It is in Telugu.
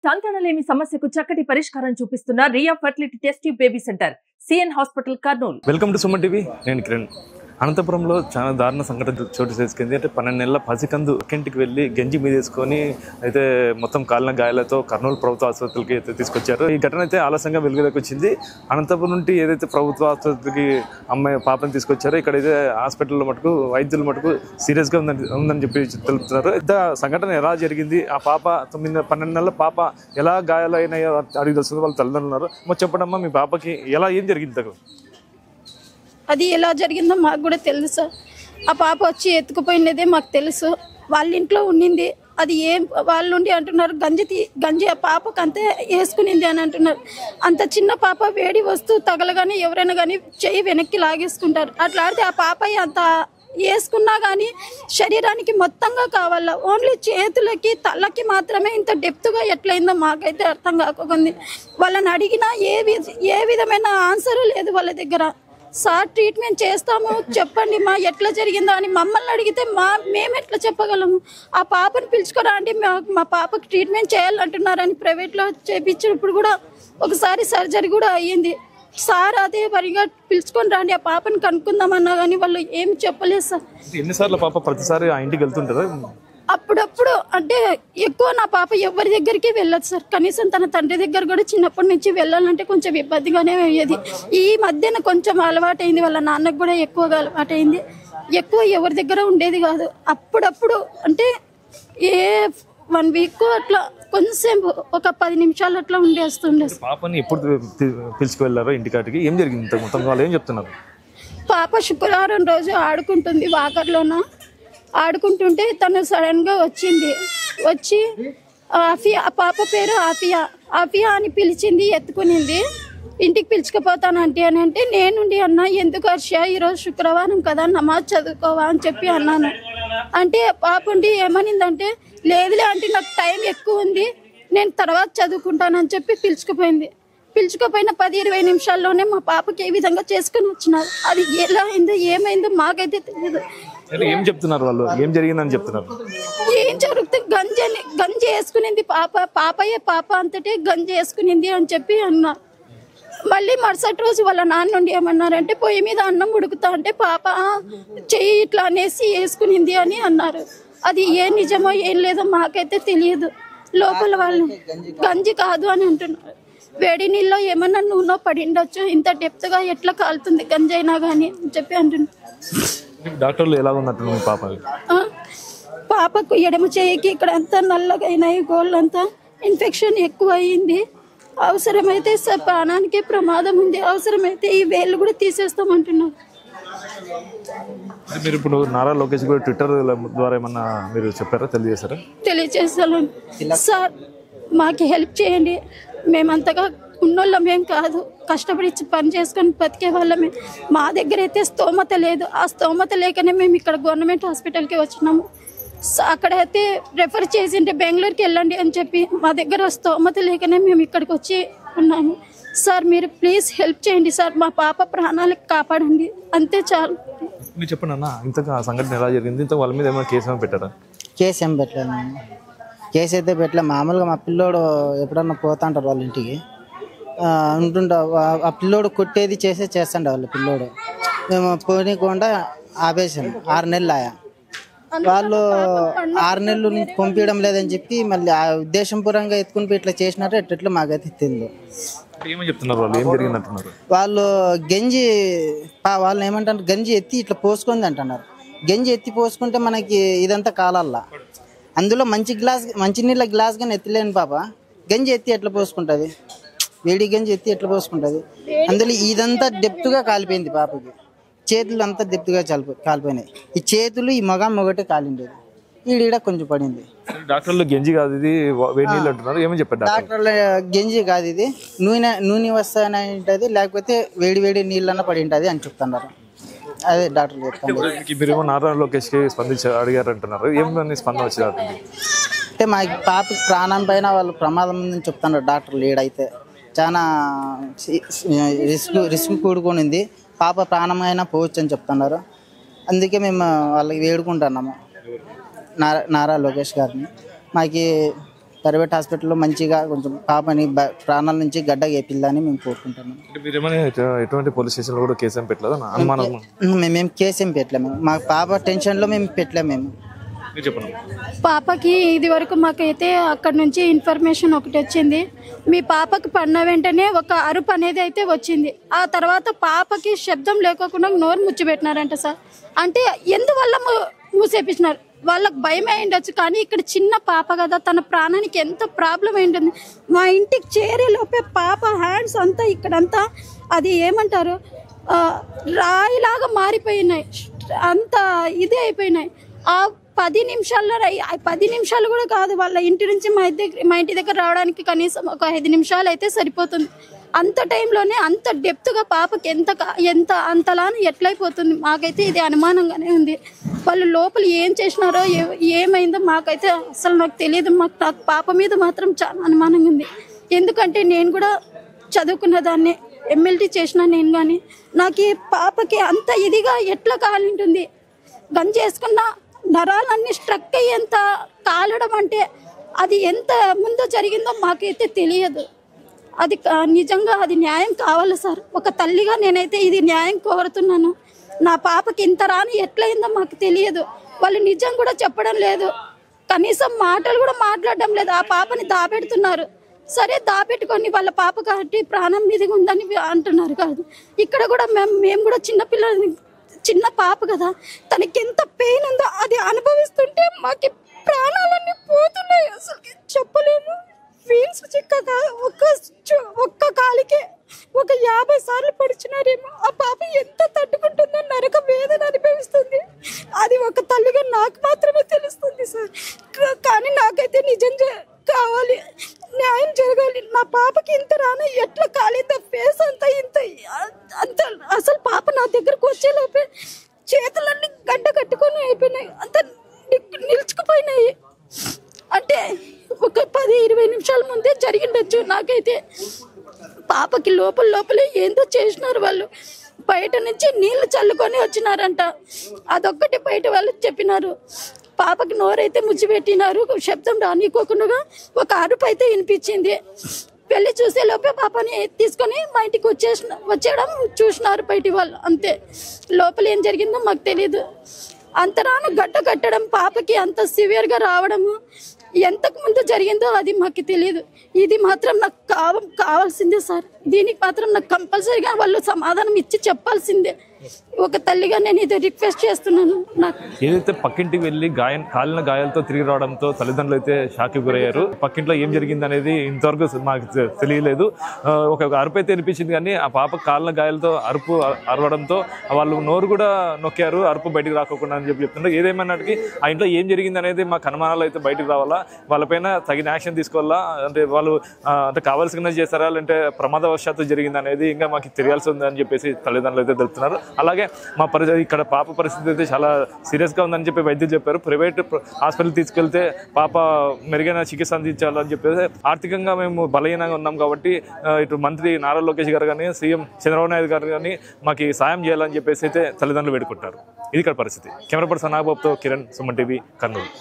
సంతానలేమి సమస్యకు చక్కటి పరిష్కారం చూపిస్తున్న Riya fertility test baby centre CN hospital Kurnool. Welcome to Suman TV. నేను కిరణ్. అనంతపురంలో చాలా దారుణ సంఘటన చోటు చేసుకుంది. అంటే 12 నెలల పసికందు ఇంటికి వెళ్ళి గంజి మీద వేసుకొని అయితే మొత్తం కాలిన గాయాలతో కర్నూలు ప్రభుత్వ ఆసుపత్రికి అయితే తీసుకొచ్చారు. ఈ ఘటన అయితే ఆలస్యంగా వెలుగులోకి వచ్చింది. అనంతపురం నుండి ఏదైతే ప్రభుత్వ ఆసుపత్రికి అమ్మాయి పాపని తీసుకొచ్చారో ఇక్కడైతే హాస్పిటల్లో మటుకు వైద్యులు మటుకు సీరియస్గా ఉందని చెప్పి తెలుపుతున్నారు. ఇంత సంఘటన ఎలా జరిగింది, ఆ పాప 12 నెలల పాప ఎలా గాయాలైనాయో అడిగి తెలుస్తుంది. వాళ్ళు తల్లిదండ్రులు మరి చెప్పడమ్మా, మీ పాపకి ఏం జరిగింది? అది ఎలా జరిగిందో మాకు కూడా తెలుసు. ఆ పాప వచ్చి ఎత్తుకుపోయినదే మాకు తెలుసు. వాళ్ళ ఇంట్లో ఉండింది. అది ఏం వాళ్ళుండి అంటున్నారు గంజి ఆ పాపకు అంతే వేసుకునింది అని అంటున్నారు. అంత చిన్న పాప వేడి వస్తువు తగలగానే ఎవరైనా కానీ చెయ్యి వెనక్కి లాగేసుకుంటారు. అట్లా ఆడితే ఆ పాప అంత వేసుకున్నా కానీ శరీరానికి మొత్తంగా కావాల. ఓన్లీ చేతులకి తలకి మాత్రమే ఇంత డెప్త్గా ఎట్లయిందో మాకైతే అర్థం కాకుంది. వాళ్ళని అడిగినా ఏ విధమైన ఆన్సర్ లేదు వాళ్ళ దగ్గర. సార్ ట్రీట్మెంట్ చేస్తాము చెప్పండి మా ఎట్లా జరిగిందో అని మమ్మల్ని అడిగితే మేము ఎట్లా చెప్పగలము? ఆ పాపను పిలుచుకోరా అండి, మా పాపకి ట్రీట్మెంట్ చేయాలంటున్నారని ప్రైవేట్లో చేయించినప్పుడు కూడా ఒకసారి సర్జరీ కూడా అయ్యింది. సార్ అదే పనిగా పిలుచుకొని రండి ఆ పాపని కనుక్కుందామన్నా కానీ వాళ్ళు ఏమి చెప్పలేదు సార్. ఎన్నిసార్లు పాప ప్రతిసారి ఆ ఇంటికి వెళ్తుంటారా? అప్పుడప్పుడు అంటే ఎక్కువ నా పాప ఎవరి దగ్గరికి వెళ్ళదు సార్. కనీసం తన తండ్రి దగ్గర కూడా చిన్నప్పటి నుంచి వెళ్ళాలంటే కొంచెం ఇబ్బందిగానే అయ్యేది. ఈ మధ్యన కొంచెం అలవాటైంది, వాళ్ళ నాన్నకు కూడా ఎక్కువగా అలవాటైంది. ఎక్కువ ఎవరి దగ్గర ఉండేది కాదు. అప్పుడప్పుడు అంటే 1 వీక్ అట్లా కొంచెం ఒక 10 నిమిషాలు అట్లా ఉండేస్తుండే. పాపని ఎప్పుడు పిలుచుకువెళ్ళారో ఇంటికాటికి? ఏం జరిగింది మొత్తం? వాళ్ళు ఏం చెప్తున్నారు? పాప శుక్రవారం రోజు ఆడుకుంటుంది, వాకర్లోన ఆడుకుంటుంటే తను సడన్గా వచ్చి ఆఫియా, ఆ పాప పేరు ఆఫియా అని పిలిచింది, ఎత్తుకునింది. ఇంటికి పిలుచుకుపోతానంటే అని అంటే నేనుండి అన్నా ఎందుకు హర్ష ఈరోజు శుక్రవారం కదా నమాజ్ చదువుకోవా అని చెప్పి అన్నాను. అంటే పాప ఉండి ఏమనిందంటే లేదులే అంటే నాకు టైం ఎక్కువ ఉంది, నేను తర్వాత చదువుకుంటానని చెప్పి పిలుచుకుపోయిన 10-20 నిమిషాల్లోనే మా పాపకి ఏ విధంగా చేసుకుని వచ్చినారు. అది ఎలా అయిందో ఏమైందో మాకైతే తెలియదు. ఏం చెప్తున్నారు వాళ్ళు? ఏం జరిగిందని చెప్తున్నారు? ఏం జరుగుతుంది, గంజి వేసుకునింది పాప అంతటే గంజి వేసుకునింది అని చెప్పి అన్నారు. మళ్ళీ మరుసటి రోజు వాళ్ళ నాన్న నుండి ఏమన్నారంటే పొయ్యి మీద అన్నం ఉడుకుతా అంటే పాప చెయ్యి ఇట్లా అనేసి వేసుకునింది అని అన్నారు. అది ఏం నిజమో ఏం లేదో మాకైతే తెలియదు. లోపల వాళ్ళు గంజి కాదు అని అంటున్నారు. వేడి నీళ్ళలో ఏమన్నా నూనె పడిండొచ్చు, ఇంత డెప్త్గా ఎట్లా కాలుతుంది గంజి అయినా కానీ అని చెప్పి అంటున్నారు. డాక్టర్లు ఎలా ఉన్నట్టు పాపకు ఎడమ చేయికి ఇక్కడ అంతా నల్లగా అయినాయి, గోళ్ళంతా ఇన్ఫెక్షన్ ఎక్కువ అయ్యింది. అవసరమైతే ప్రాణానికి ప్రమాదం ఉంది, అవసరమైతే ఈ వేళ్ళు కూడా తీసేస్తామంటున్నారు. మీరు ఇప్పుడు నారా లోకేష్ కూడా ట్విట్టర్ ద్వారా ఏమన్నా మీరు చెప్పారా, తెలియజేస్తాను సార్ మాకు హెల్ప్ చేయండి. మేమంతగా ఉన్నోళ్ళమేం కాదు, కష్టపడి పని చేసుకొని బతికే వాళ్ళమే. మా దగ్గర అయితే స్తోమత లేదు. ఆ స్తోమత లేకనే మేము ఇక్కడ గవర్నమెంట్ హాస్పిటల్కి వచ్చినాము. అక్కడైతే రెఫర్ చేసింటే బెంగళూరుకి వెళ్ళండి అని చెప్పి మా దగ్గర స్తోమత లేకనే మేము ఇక్కడికి వచ్చి ఉన్నాము. సార్ మీరు ప్లీజ్ హెల్ప్ చేయండి సార్, మా పాప ప్రాణాలకు కాపాడండి, అంతే చాలు. మీరు చెప్పండి అన్న, ఇంతగా సంఘటన ఎలా జరిగింది? ఇంత వాళ్ళ మీద ఏమైనా కేసు పెట్టారా? కేసు ఏం పెట్టలేదు. కేసు అయితే పెట్టలే. మామూలుగా మా పిల్లోడు ఎప్పుడన్నా పోతా ఉంటారు వాళ్ళ ఇంటికి, ఉంటుంటా ఆ పిల్లోడు కొట్టేది చేస్తాండ వాళ్ళ పిల్లోడు. మేము పోనీకుండా ఆపేసాం. 6 నెలలు ఆయా వాళ్ళు 6 నెలలు నుంచి పంపించడం లేదని చెప్పి మళ్ళీ ఆ ఉద్దేశంపూర్వంగా ఎత్తుకుని పోయి ఇట్లా చేసినారు. ఎట్లా మాకైతే తెలియదు. వాళ్ళు వాళ్ళు ఏమంటారు, గంజి ఎత్తి ఇట్లా పోసుకుంది అంటున్నారు. గంజి ఎత్తి పోసుకుంటే మనకి ఇదంతా కాలల్లా, అందులో మంచినీళ్ళ గ్లాస్ కానీ ఎత్తలేని పాప గంజి ఎత్తి ఎట్లా పోసుకుంటుంది? వేడి గంజి ఎత్తి ఎట్లా పోసుకుంటుంది? అందులో ఇదంతా డెప్త్గా కాలిపోయింది పాపకి. చేతులు అంతా డెప్త్గా కాలిపోయినాయి. ఈ చేతులు ఈ మొగటే కాలిండేది, ఈడ కొంచెం పడింది. డాక్టర్లు గంజి కాదు ఇది వేడి నీళ్ళు అంటున్నారు, ఏమని చెప్పారు డాక్టర్లు? గంజి కాదు ఇది నూనె వస్తాయని ఉంటుంది, లేకపోతే వేడి నీళ్ళన్నా పడి ఉంటుంది అని చెప్తున్నారు. అదే డాక్టర్లు చెప్తాను. మీరేమో నారా లోకేష్ కి స్పందించి అడిగారు అంటున్నారు, ఏమని స్పందన వచ్చింది? అంటే మా పాపకి ప్రాణం పైన వాళ్ళు ప్రమాదం ఉందని చెప్తున్నారు డాక్టర్లు. ఈడైతే చాలా రిస్క్ కూడుకునింది, పాప ప్రాణమైనా పోవచ్చు అని చెప్తున్నారు. అందుకే మేము వాళ్ళకి వేడుకుంటున్నాము నారా లోకేష్ గారిని. మాకు ప్రైవేట్ హాస్పిటల్లో మంచిగా కొంచెం పాపని ప్రాణాల నుంచి గడ్డ గేపిల్లని మేము కోరుకుంటున్నాం. ఎటువంటి పోలీస్ స్టేషన్లో కూడా కేసు ఏం పెట్టలేదు అనుమానం? మేము కేసు ఏం పెట్టలేము, మా పాప టెన్షన్లో మేము పెట్టలేము. మేము పాపకి ఇది వరకు మాకైతే అక్కడ నుంచి ఇన్ఫర్మేషన్ ఒకటి వచ్చింది, మీ పాపకి పడిన వెంటనే ఒక అరుపు అనేది అయితే వచ్చింది. ఆ తర్వాత పాపకి శబ్దం లేకోకుండా నోరు ముచ్చిపెట్టినారంట సార్. అంటే ఎందువల్ల మూసేపించినారు, వాళ్ళకి భయం అయి ఉండొచ్చు. కానీ ఇక్కడ చిన్న పాప కదా, తన ప్రాణానికి ఎంత ప్రాబ్లం అయి ఉంటుంది. మా ఇంటికి చేరేలోపే పాప హ్యాండ్స్ అంతా ఇక్కడంతా అది ఏమంటారు రాయిలాగా మారిపోయినాయి, అంత ఇదే అయిపోయినాయి. ఆ 10 నిమిషాల్లో 10 నిమిషాలు కూడా కాదు, వాళ్ళ ఇంటి నుంచి మా ఇంటి దగ్గర రావడానికి కనీసం ఒక 5 నిమిషాలు అయితే సరిపోతుంది. అంత టైంలోనే అంత డెప్త్గా పాపకి ఎంత అంతలానే ఎట్లయిపోతుంది, మాకైతే ఇది అనుమానంగానే ఉంది. వాళ్ళు లోపల ఏం చేసినారో ఏమైందో మాకైతే అసలు నాకు తెలియదు. నాకు పాప మీద మాత్రం చాలా అనుమానంగా ఉంది. ఎందుకంటే నేను కూడా చదువుకున్న దాన్ని, ఎమ్మెల్టీ చేసిన నేను, కానీ నాకు ఈ పాపకి అంత ఇదిగా ఎట్లా కాలింటుంది. గంజి వేసుకున్న నరాలన్నీ స్ట్రక్ అయ్యేంత కాలడం అంటే అది ఎంత ముందు జరిగిందో మాకైతే తెలియదు. అది నిజంగా అది న్యాయం కావాలి సార్. ఒక తల్లిగా నేనైతే ఇది న్యాయం కోరుతున్నాను. నా పాపకి ఇంత రాని ఎట్లయిందో మాకు తెలియదు. వాళ్ళు నిజం కూడా చెప్పడం లేదు, కనీసం మాటలు కూడా మాట్లాడడం లేదు. ఆ పాపని దాపెడుతున్నారు. సరే దాపెట్టుకొని వాళ్ళ పాప కాబట్టి ప్రాణం మీదగా ఉందని అంటున్నారు కాదు. ఇక్కడ కూడా మేము కూడా చిన్న పాప కదా, తనకి ఎంత పెయిన్ ఉందో అది అనుభవిస్తుంటే మాకు ప్రాణాలన్నీ పోతున్నాయి. అసలు చెప్పలేము. వీల్స్ చిక్కక ఒక్క కాలికే ఒక 50 సార్లు పడిచినారేమో. ఆ పాప ఎంత తట్టుకుంటుందో, నరక వేదన అనుభవిస్తుంది. అది ఒక తల్లిగా నాకు మాత్రమే తెలుస్తుంది సార్. కానీ నాకైతే నిజం కావాలి, న్యాయం జరగాలి. నా పాపకి ఇంత రానా ఎట్లా కాలిందో, ఫేస్ అంతా అంత అసలు పాప నా దగ్గరకు వచ్చేలోపే చేతులన్నీ గడ్డ కట్టుకొని అయిపోయినాయి, అంత నిలుచుకుపోయినాయి. అంటే ఒక 10-20 నిమిషాల ముందే జరిగిండొచ్చు. నాకైతే పాపకి లోపలే ఏందో చేసినారు వాళ్ళు. బయట నుంచి నీళ్లు చల్లుకొని వచ్చినారంట, అదొక్కటి బయట వాళ్ళు చెప్పినారు. పాపకి నోరైతే ముచ్చిపెట్టినారు, శబ్దం రానికోకుండా ఒక అరుపు అయితే వినిపించింది. వెళ్ళి చూసే లోపే పాపని తీసుకొని మా ఇంటికి వచ్చేయడం చూసినారు బయటి వాళ్ళు, అంతే. లోపల ఏం జరిగిందో మాకు తెలీదు. అంతరాను గడ్డ కట్టడం, పాపకి అంత సివియర్గా రావడము ఎంతకు ముందు జరిగిందో అది మాకు తెలియదు. ఇది మాత్రం నాకు కావాల్సిందే సార్. దీనికి మాత్రం నాకు కంపల్సరీగా వాళ్ళు సమాధానం ఇచ్చి చెప్పాల్సిందే. ఒక తల్లిగా నేను ఇది రిక్వెస్ట్ చేస్తున్నాను. నాకు ఏదైతే పక్కింటికి వెళ్ళి కాలిన గాయాలతో తిరిగి రావడంతో తల్లిదండ్రులు అయితే షాక్కి గురయ్యారు. పక్కింట్లో ఏం జరిగింది అనేది ఇంతవరకు మాకు తెలియలేదు. ఒక అరుపు అయితే అనిపించింది, కానీ ఆ పాప కాలిన గాయాలతో అరవడంతో వాళ్ళు నోరు కూడా నొక్కారు, అరుపు బయటికి రాకోకుండా అని చెప్తున్నారు. ఏదేమన్నటికీ ఆ ఇంట్లో ఏం జరిగింది అనేది మాకు అనుమానాలు అయితే బయటకు రావాలా, వాళ్ళపైన తగిన యాక్షన్ తీసుకోవాలా. అంటే వాళ్ళు అంటే కావాల్సిన చేస్తారా, లేదంటే ప్రమాదవశాత్తు జరిగింది అనేది ఇంకా మాకు తెలియాల్సి ఉంది అని చెప్పేసి తల్లిదండ్రులు అయితే తెలుపుతున్నారు. అలాగే మా ఇక్కడ పాప పరిస్థితి అయితే చాలా సీరియస్గా ఉందని చెప్పి వైద్యులు చెప్పారు. ప్రైవేట్ హాస్పిటల్ తీసుకెళ్తే పాప మెరుగైన చికిత్స అందించాలని చెప్పేసి, ఆర్థికంగా మేము బలహీనంగా ఉన్నాం కాబట్టి ఇటు మంత్రి నారా లోకేష్ గారు కానీ, సీఎం చంద్రబాబు నాయుడు గారు కానీ మాకు సాయం చేయాలని చెప్పేసి అయితే తల్లిదండ్రులు వేడుకుంటారు. ఇది ఇక్కడ పరిస్థితి. కెమెరా పర్సన్ నాగబాబుతో కిరణ్, సుమన్ టీవీ, కర్నూలు.